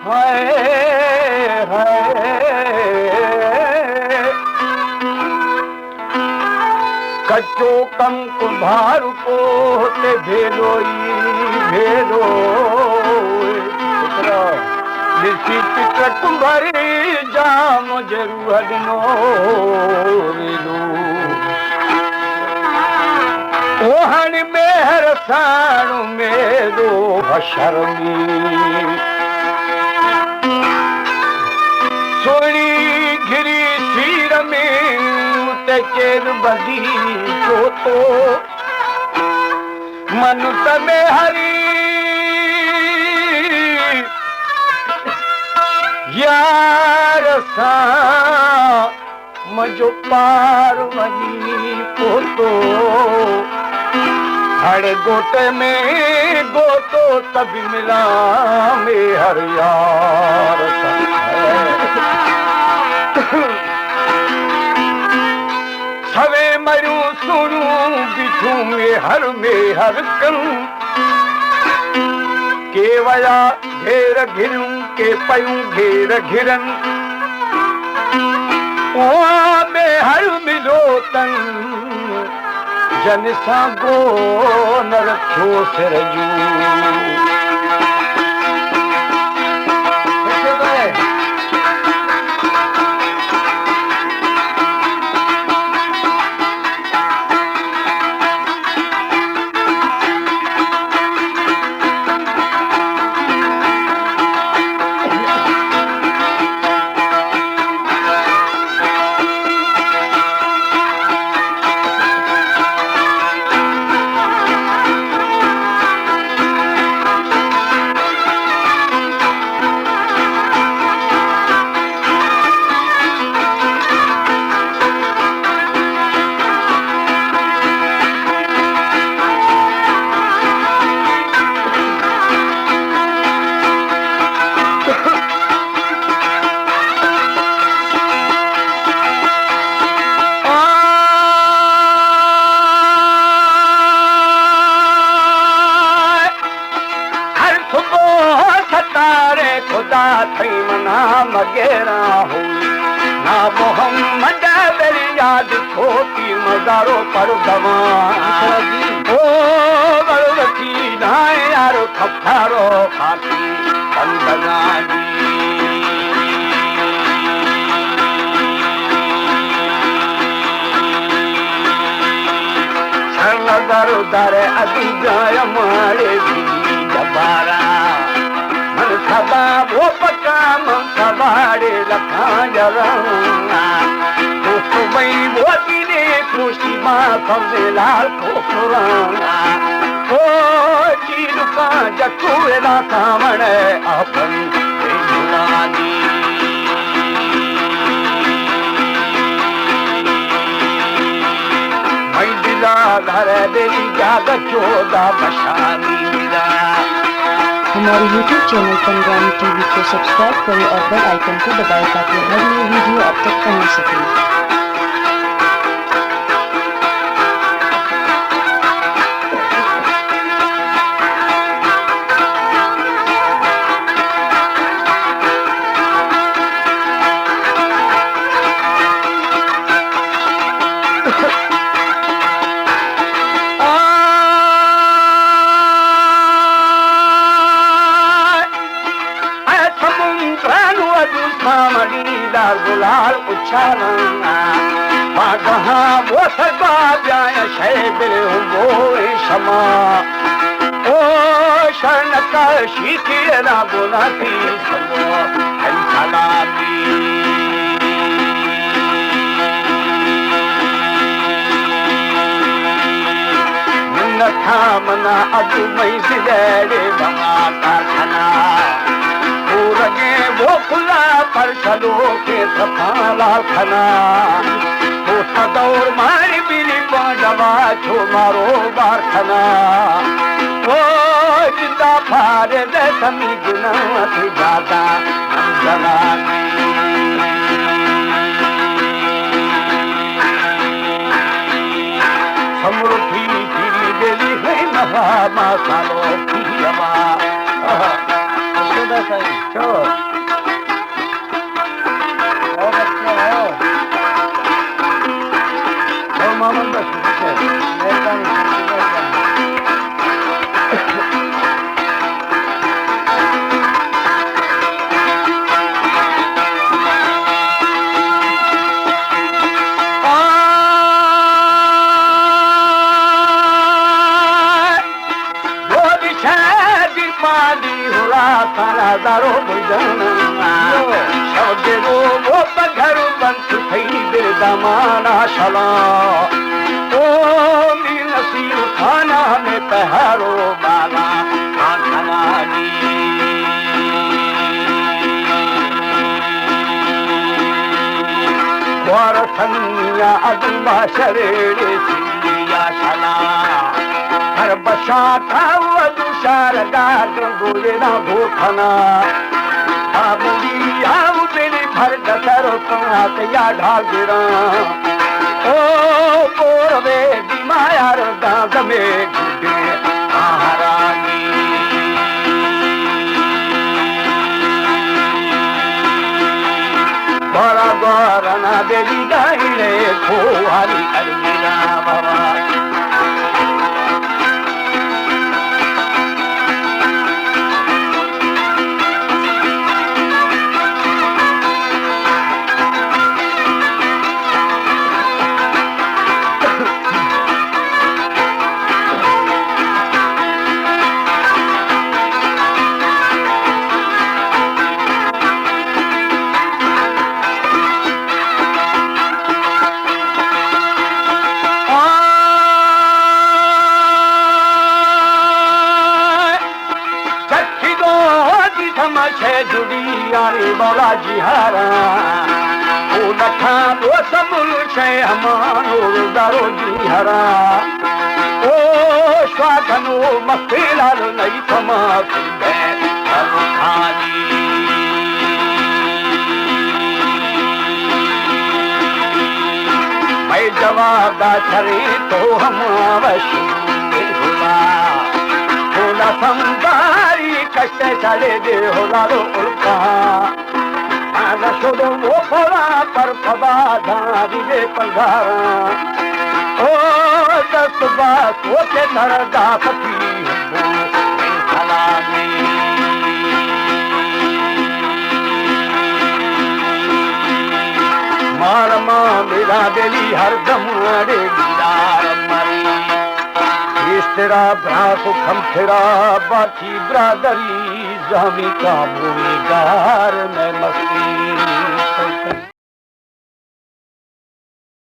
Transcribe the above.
हाय कच्चो कम कुंभार को ते भेलो भेलो ॾिसी चित्र कुंभारी जाम ज़रूर ॾिनो वेलो ओ हाणे मेहर साण मेरो हशरमी सोणी घिरी सीर में ते चेर बदी तो मनुत में हरी यार सा मजो पार वही पोतो हर गोटे में गोतो तभी मिला में हर यार सा सवे मरू सुनू बिठू में हर कन के वया घेर घिरूं के पयूं घेर घिरन ओ में हर मिलो तन जन सां गो न रखियो सिर जूं मगेरा हुई ना मोहम्मद मेरी याद छोटी मजारो पर दवानी ओ बलवती ना यारो खफारो खाती बंदगानी नजर दर अभी जाय मारे जबारा सदा वो पका मन सवारे लखा जरंगा दोस्त मई वो दिने खुशी मां सबसे लाल ठोकरांगा ओ चीर का जकुएला सामने अपन बेजुरानी मई दिला घर देली जाग चोदा बशानी मिला हमारे YouTube चैनल पंजाबी टीवी को सब्सक्राइब करें और बेल आइकन को दबाएं ताकि हर नई वीडियो आप तक पहुंच सके। गुलाल उछालना बागहा वो सदा जाय शैब वो शमा ओ शरण का शीखेरा बुनाती सबो है सलामी न थामना अब मई सिरे बना कारखाना लगे वो खुला पर चलो के सफाला खना तो सदौर मारी बिली पांडवा छो मारो बार खना ओ जिंदा फारे दे समी गुना थी ज्यादा जलानी समृद्धि तेरी दिली है महा मासालो की हवा सही चलो बहुत अच्छा है और मामन बस मेहरबानी दारो बुझन शब्द वो पघर बंस थई बिरदमाना शला ओ मीर नसीब खाना में पहारो बाला खानानी वारसनिया अदुबा शरेड़े सिया शला हर बशा था दुशार गाग गोले ना भूखना आबुली आउ बेली भर दसर पात या ढागरा ओ पोरवे दिमायार दाग में गुडे महारानी बड़ा गौरना बेली गाइले खोहारी अलमीरा बाबा मौला जी हारा ओ लखा वो सबुल छे हमारो दारो जी हरा ओ स्वागनो मफिलाल नहीं समा सुबे खाली मैं जवाब दा छरे तो हम अवश्य होला होला संबारी कष्ट चले दे होला रो उल्का शुद्ध वो फोड़ा पर पबा धारी दे पंगारा ओ दस बात वो के नरदा पति सलामी मार माँ मेरा बेली हर दम रे दीदार मरी इस तेरा भ्रा को खम तेरा बाकी ब्रादरी जामी का बुरेगार मैंने